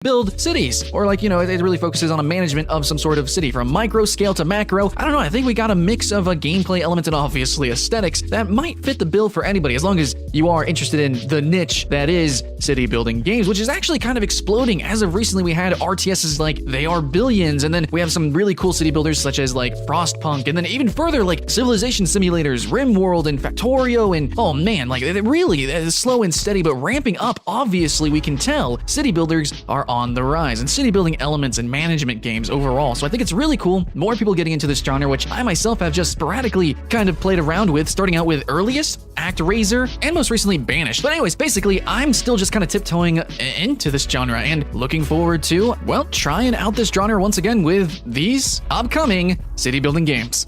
build cities, or like, it really focuses on a management of some sort of city from micro scale to macro. I don't know, I think we got a mix of gameplay elements and obviously aesthetics that might fit the bill for anybody, as long as you are interested in the niche that is city building games, which is actually kind of exploding. As of recently, we had RTSs like They Are Billions, and then we have some really cool city builders such as like Frostpunk, and then even further like Civilization Simulators, RimWorld, and Factorio, and oh man, like it really is slow and steady, but ramping up. Obviously, we can tell city builders are on the rise, and city building elements and management games overall. So I think it's really cool. More people getting into this genre, which I myself have just sporadically kind of played around with, starting out with Earliest, ActRaiser, and most recently Banished. But anyways, basically, I'm still just kind of tiptoeing into this genre and looking forward to, well, trying out this genre once again with these upcoming city building games.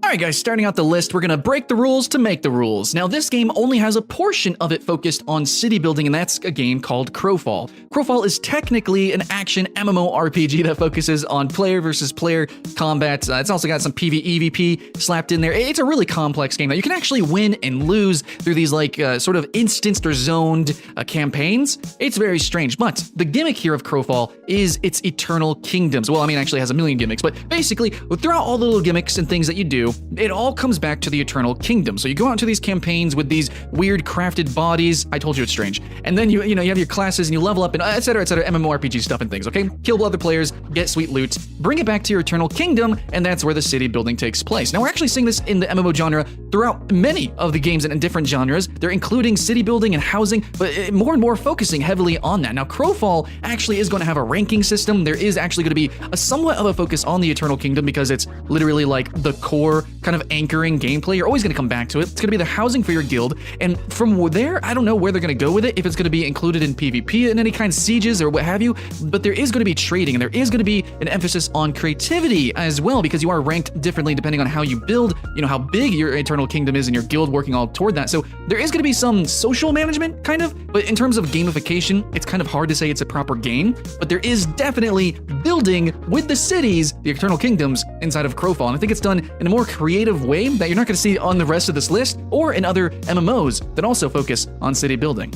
Alright guys, starting out the list, we're gonna break the rules to make the rules. Now this game only has a portion of it focused on city building, and that's a game called Crowfall. Crowfall is technically an action MMORPG that focuses on player versus player combat. It's also got some PvEVP slapped in there. It's a really complex game that you can actually win and lose through these like sort of instanced or zoned campaigns. It's very strange, but the gimmick here of Crowfall is its eternal kingdoms. Well, I mean, actually it has a million gimmicks, but basically throughout all the little gimmicks and things that you do, it all comes back to the Eternal Kingdom. So you go out into these campaigns with these weird crafted bodies. I told you it's strange. And then you have your classes and you level up and et cetera, MMORPG stuff and things, okay? Kill other players, get sweet loot, bring it back to your Eternal Kingdom, and that's where the city building takes place. Now we're actually seeing this in the MMO genre throughout many of the games and in different genres. They're including city building and housing, but more and more focusing heavily on that. Now Crowfall actually is going to have a ranking system. There is actually going to be a somewhat of a focus on the Eternal Kingdom because it's literally like the core kind of anchoring gameplay. You're always going to come back to it. It's going to be the housing for your guild, and from there, I don't know where they're going to go with it, if it's going to be included in PvP in any kind of sieges or what have you, but there is going to be trading, and there is going to be an emphasis on creativity as well, because you are ranked differently depending on how you build, how big your Eternal Kingdom is and your guild working all toward that. So there is going to be some social management, kind of, but in terms of gamification, it's kind of hard to say it's a proper game, but there is definitely building with the cities, the Eternal Kingdoms, inside of Crowfall, and I think it's done in a more creative way that you're not going to see on the rest of this list or in other MMOs that also focus on city building.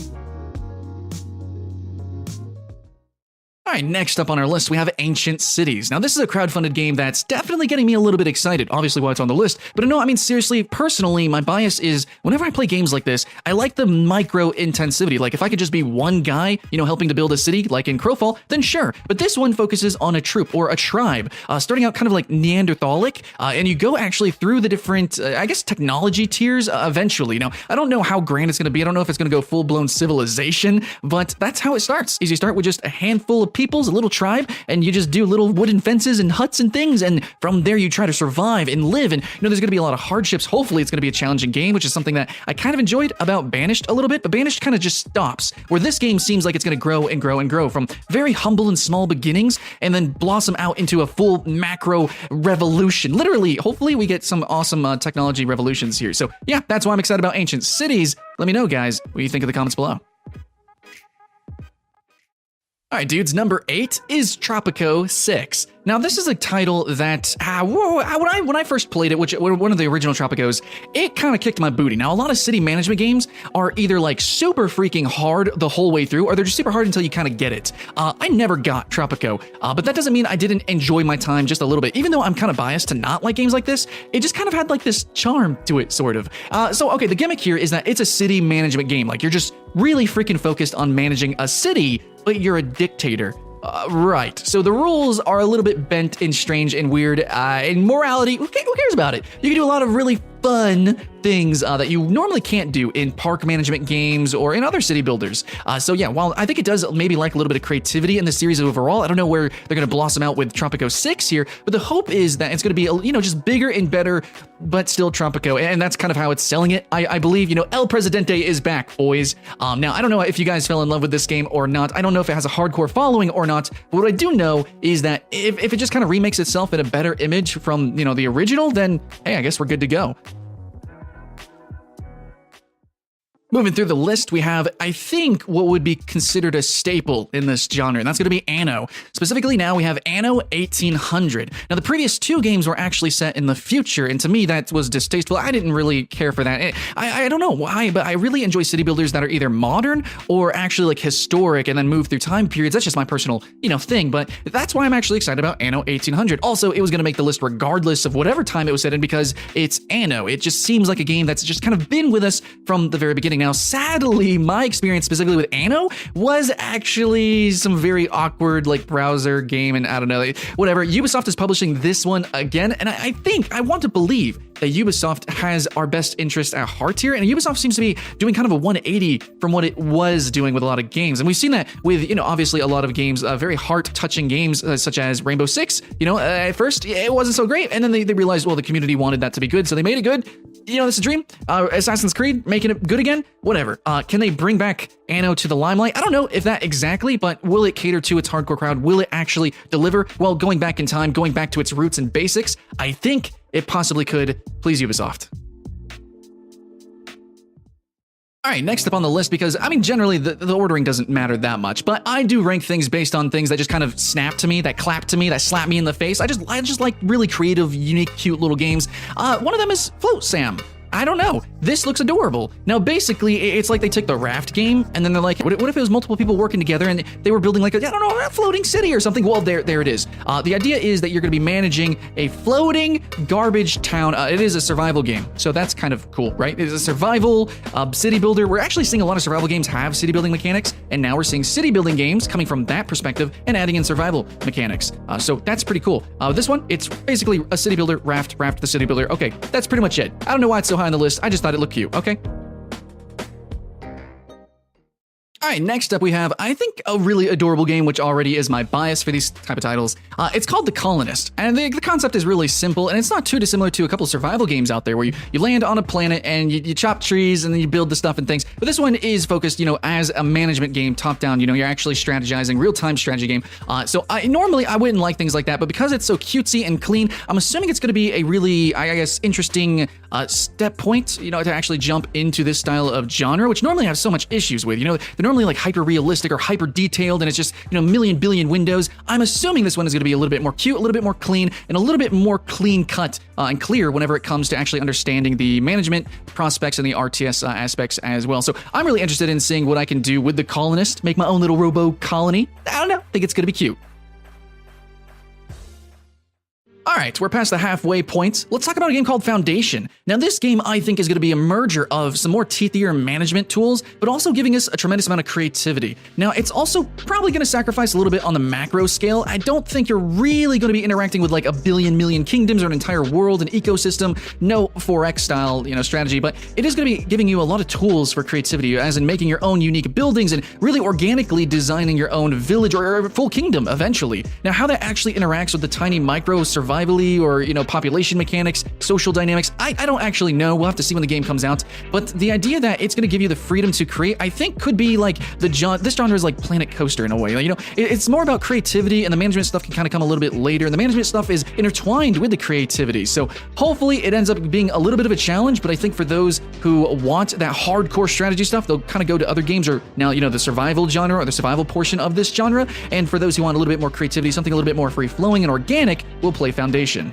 All right, next up on our list, we have Ancient Cities. Now, this is a crowdfunded game that's definitely getting me a little bit excited, obviously why it's on the list. But no, I mean, seriously, personally, my bias is whenever I play games like this, I like the micro intensivity. Like if I could just be one guy, helping to build a city, like in Crowfall, then sure. But this one focuses on a troop or a tribe, starting out kind of like Neanderthalic, and you go actually through the different, I guess, technology tiers eventually. Now, I don't know how grand it's going to be. I don't know if it's going to go full-blown civilization, but that's how it starts, is you start with just a handful of peoples, a little tribe, and you just do little wooden fences and huts and things, and from there you try to survive and live, and there's going to be a lot of hardships. Hopefully it's going to be a challenging game, which is something that I kind of enjoyed about Banished a little bit, but Banished kind of just stops, where this game seems like it's going to grow and grow and grow from very humble and small beginnings, and then blossom out into a full macro revolution. Literally, hopefully we get some awesome technology revolutions here. So yeah, that's why I'm excited about Ancient Cities. Let me know, guys, what you think in the comments below. All right, dudes, number 8 is Tropico 6. Now, this is a title that, when I first played it, which one of the original Tropicos, it kind of kicked my booty. Now, a lot of city management games are either like super freaking hard the whole way through, or they're just super hard until you kind of get it. I never got Tropico, but that doesn't mean I didn't enjoy my time just a little bit. Even though I'm kind of biased to not like games like this, it just kind of had like this charm to it, sort of. Okay, the gimmick here is that it's a city management game. Like, you're just really freaking focused on managing a city, but you're a dictator. Right, so the rules are a little bit bent and strange and weird, and morality, who cares about it? You can do a lot of really fun things that you normally can't do in park management games or in other city builders. So yeah, while I think it does maybe like a little bit of creativity in the series overall, I don't know where they're going to blossom out with Tropico 6 here, but the hope is that it's going to be, just bigger and better, but still Tropico, and that's kind of how it's selling it. I believe, El Presidente is back, boys. Now, I don't know if you guys fell in love with this game or not. I don't know if it has a hardcore following or not, but what I do know is that if it just kind of remakes itself in a better image from, the original, then hey, I guess we're good to go. Moving through the list, we have, I think, what would be considered a staple in this genre, and that's going to be Anno. Specifically, now we have Anno 1800. Now, the previous two games were actually set in the future, and to me, that was distasteful. I didn't really care for that. I don't know why, but I really enjoy city builders that are either modern or actually like historic and then move through time periods. That's just my personal, thing, but that's why I'm actually excited about Anno 1800. Also, it was going to make the list regardless of whatever time it was set in because it's Anno. It just seems like a game that's just kind of been with us from the very beginning. Now, sadly, my experience specifically with Anno was actually some very awkward like browser game, and I don't know, whatever. Ubisoft is publishing this one again, and I want to believe that Ubisoft has our best interest at heart here, and Ubisoft seems to be doing kind of a 180 from what it was doing with a lot of games. And we've seen that with, obviously a lot of games, very heart-touching games such as Rainbow Six. At first it wasn't so great, and then they realized, well, the community wanted that to be good, so they made it good. It's a dream. Assassin's Creed, making it good again? Whatever. Can they bring back Anno to the limelight? I don't know if that exactly, but will it cater to its hardcore crowd? Will it actually deliver? Well, going back in time, going back to its roots and basics, I think it possibly could. Please, Ubisoft. All right, next up on the list, because generally the ordering doesn't matter that much, but I do rank things based on things that just kind of snap to me, that clap to me, that slap me in the face. I just like really creative, unique, cute little games. One of them is Flotsam. I don't know. This looks adorable. Now, basically, it's like they took the raft game, and then they're like, what if it was multiple people working together, and they were building like a floating city or something? Well, there it is. The idea is that you're going to be managing a floating garbage town. It is a survival game, so that's kind of cool, right? It's a survival city builder. We're actually seeing a lot of survival games have city building mechanics, and now we're seeing city building games coming from that perspective and adding in survival mechanics. So that's pretty cool. This one, it's basically a city builder, raft the city builder. Okay, that's pretty much it. I don't know why it's so high on the list. I just thought it looked cute. Okay. All right, next up we have, I think, a really adorable game, which already is my bias for these type of titles. It's called The Colonist, and the concept is really simple, and it's not too dissimilar to a couple survival games out there where you land on a planet and you chop trees and then you build the stuff and things. But this one is focused, as a management game, top-down. You're actually strategizing, real-time strategy game. So normally I wouldn't like things like that, but because it's so cutesy and clean, I'm assuming it's going to be a really, I guess, interesting step point, to actually jump into this style of genre, which normally I have so much issues with. They're normally like hyper realistic or hyper detailed, and it's just million billion windows. I'm assuming this one is going to be a little bit more cute, a little bit more clean, and a little bit more clean cut and clear whenever it comes to actually understanding the management prospects and the RTS aspects as well. So I'm really interested in seeing what I can do with the Colonist, make my own little robo colony. I don't know, I think it's going to be cute. All right, we're past the halfway point. Let's talk about a game called Foundation. Now, this game, I think, is going to be a merger of some more teethier management tools, but also giving us a tremendous amount of creativity. Now, it's also probably going to sacrifice a little bit on the macro scale. I don't think you're really going to be interacting with like a million kingdoms or an entire world, an ecosystem, no 4X style, strategy, but it is going to be giving you a lot of tools for creativity, as in making your own unique buildings and really organically designing your own village or full kingdom eventually. Now, how that actually interacts with the tiny micro survivally or population mechanics, social dynamics, I don't actually know. We'll have to see when the game comes out, but the idea that it's going to give you the freedom to create, I think, could be like this genre is like Planet Coaster in a way. It's more about creativity, and the management stuff can kind of come a little bit later, and the management stuff is intertwined with the creativity. So hopefully it ends up being a little bit of a challenge, but I think for those who want that hardcore strategy stuff, they'll kind of go to other games, or now the survival genre or the survival portion of this genre. And for those who want a little bit more creativity, something a little bit more free flowing and organic, will play Foundation.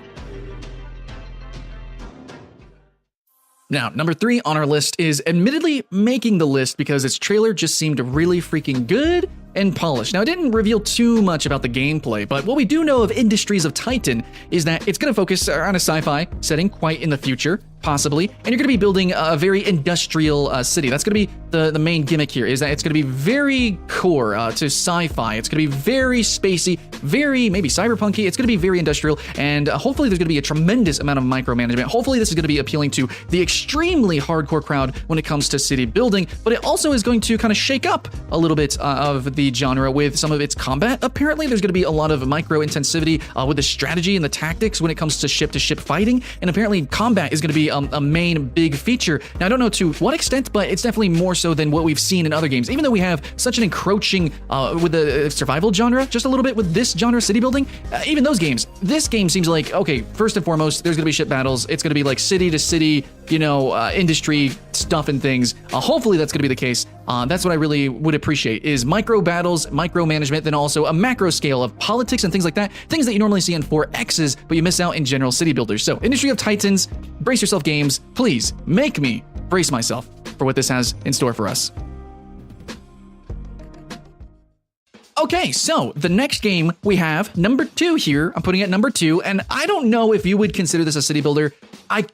Now, number 3 on our list is admittedly making the list because its trailer just seemed really freaking good and polished. Now, it didn't reveal too much about the gameplay, but what we do know of Industries of Titan is that it's going to focus on a sci-fi setting quite in the future, possibly, and you're going to be building a very industrial city. That's going to be the main gimmick here, is that it's going to be very core to sci-fi. It's going to be very spacey, very maybe cyberpunky. It's going to be very industrial, and hopefully there's going to be a tremendous amount of micromanagement. Hopefully this is going to be appealing to the extremely hardcore crowd when it comes to city building, but it also is going to kind of shake up a little bit of the genre with some of its combat. Apparently there's going to be a lot of micro intensivity with the strategy and the tactics when it comes to ship fighting, and apparently combat is going to be a main big feature. Now, I don't know to what extent, but it's definitely more so than what we've seen in other games. Even though we have such an encroaching with the survival genre, just a little bit with this genre, city building, even those games, this game seems like, okay, first and foremost, there's going to be ship battles. It's going to be like city to city, industry stuff and things. Hopefully that's going to be the case. That's what I really would appreciate, is micro battles, micromanagement, then also a macro scale of politics and things like that. Things that you normally see in 4Xs, but you miss out in general city builders. So Industry of Titans, brace yourself games. Please make me brace myself for what this has in store for us. Okay, so the next game we have, number 2 here. I'm putting it number 2, and I don't know if you would consider this a city builder. I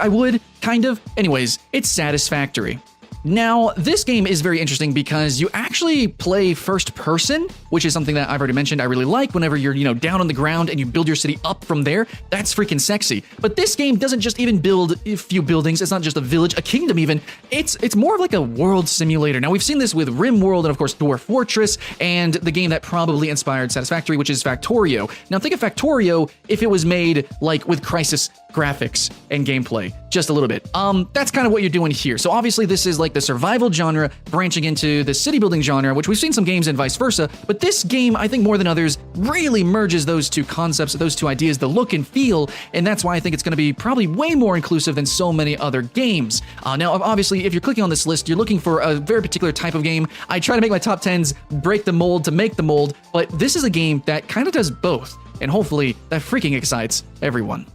would, kind of. Anyways, it's Satisfactory. Now, this game is very interesting because you actually play first person, which is something that I've already mentioned I really like whenever you're, down on the ground and you build your city up from there. That's freaking sexy. But this game doesn't just even build a few buildings. It's not just a village, a kingdom even. It's more of like a world simulator. Now, we've seen this with RimWorld and, of course, Dwarf Fortress and the game that probably inspired Satisfactory, which is Factorio. Now, think of Factorio if it was made, like, with Crisis graphics and gameplay, just a little bit. That's kind of what you're doing here. So obviously this is like the survival genre branching into the city building genre, which we've seen some games and vice versa, but this game, I think more than others, really merges those two concepts, those two ideas, the look and feel, and that's why I think it's going to be probably way more inclusive than so many other games. Now, obviously, if you're clicking on this list, you're looking for a very particular type of game. I try to make my top 10s break the mold to make the mold, but this is a game that kind of does both, and hopefully that freaking excites everyone.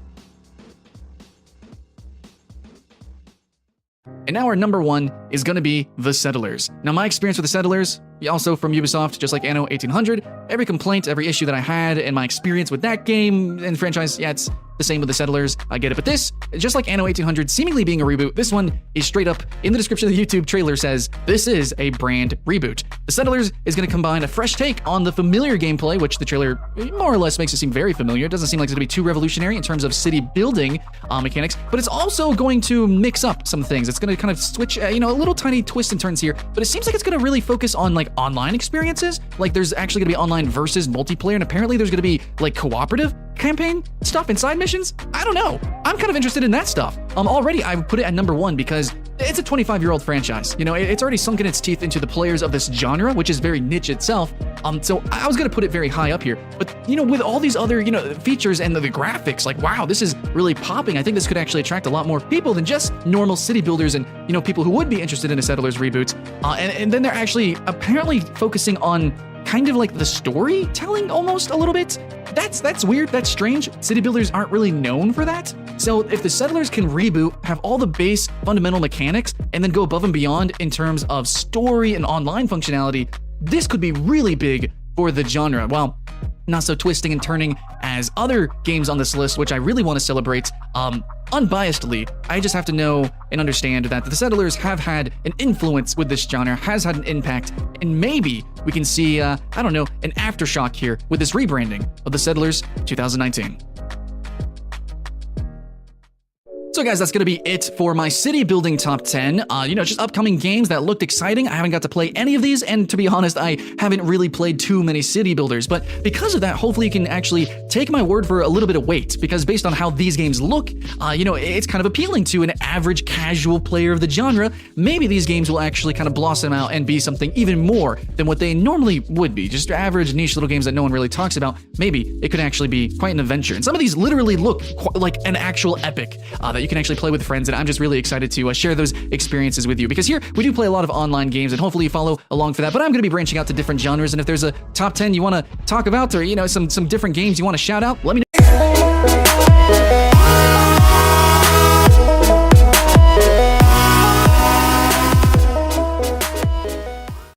And now our number 1 is going to be The Settlers. Now, my experience with The Settlers, also from Ubisoft, just like Anno 1800, every complaint, every issue that I had, and my experience with that game and franchise, yeah, it's the same with The Settlers. I get it. But this, just like Anno 1800, seemingly being a reboot, this one is straight up in the description of the YouTube trailer says, this is a brand reboot. The Settlers is going to combine a fresh take on the familiar gameplay, which the trailer more or less makes it seem very familiar. It doesn't seem like it's going to be too revolutionary in terms of city building mechanics, but it's also going to mix up some things. It's going to kind of switch, a little tiny twists and turns here, but it seems like it's going to really focus on like online experiences. Like there's actually going to be online versus multiplayer, and apparently there's going to be like cooperative campaign stuff inside missions. I don't know. I'm kind of interested in that stuff. Already I would put it at number 1 because it's a 25-year-old franchise. It's already sunken its teeth into the players of this genre, which is very niche itself. So I was going to put it very high up here. But, with all these other, features and the graphics, like, wow, this is really popping. I think this could actually attract a lot more people than just normal city builders and, people who would be interested in a Settlers reboot. And then they're actually apparently focusing on kind of like the storytelling almost a little bit. That's weird, that's strange. City builders aren't really known for that. So if the Settlers can reboot, have all the base fundamental mechanics, and then go above and beyond in terms of story and online functionality, this could be really big for the genre. Well, not so twisting and turning as other games on this list, which I really want to celebrate. Unbiasedly, I just have to know and understand that the Settlers have had an influence with this genre, has had an impact, and maybe we can see, an aftershock here with this rebranding of the Settlers 2019. So guys, that's going to be it for my city building top 10. Just upcoming games that looked exciting. I haven't got to play any of these, and to be honest, I haven't really played too many city builders. But because of that, hopefully you can actually take my word for a little bit of weight, because based on how these games look, it's kind of appealing to an average casual player of the genre. Maybe these games will actually kind of blossom out and be something even more than what they normally would be. Just average niche little games that no one really talks about. Maybe it could actually be quite an adventure. And some of these literally look like an actual epic that you can actually play with friends, and I'm just really excited to share those experiences with you, because here we do play a lot of online games, and hopefully you follow along for that. But I'm going to be branching out to different genres, and if there's a top 10 you want to talk about, or some different games you want to shout out, let me know.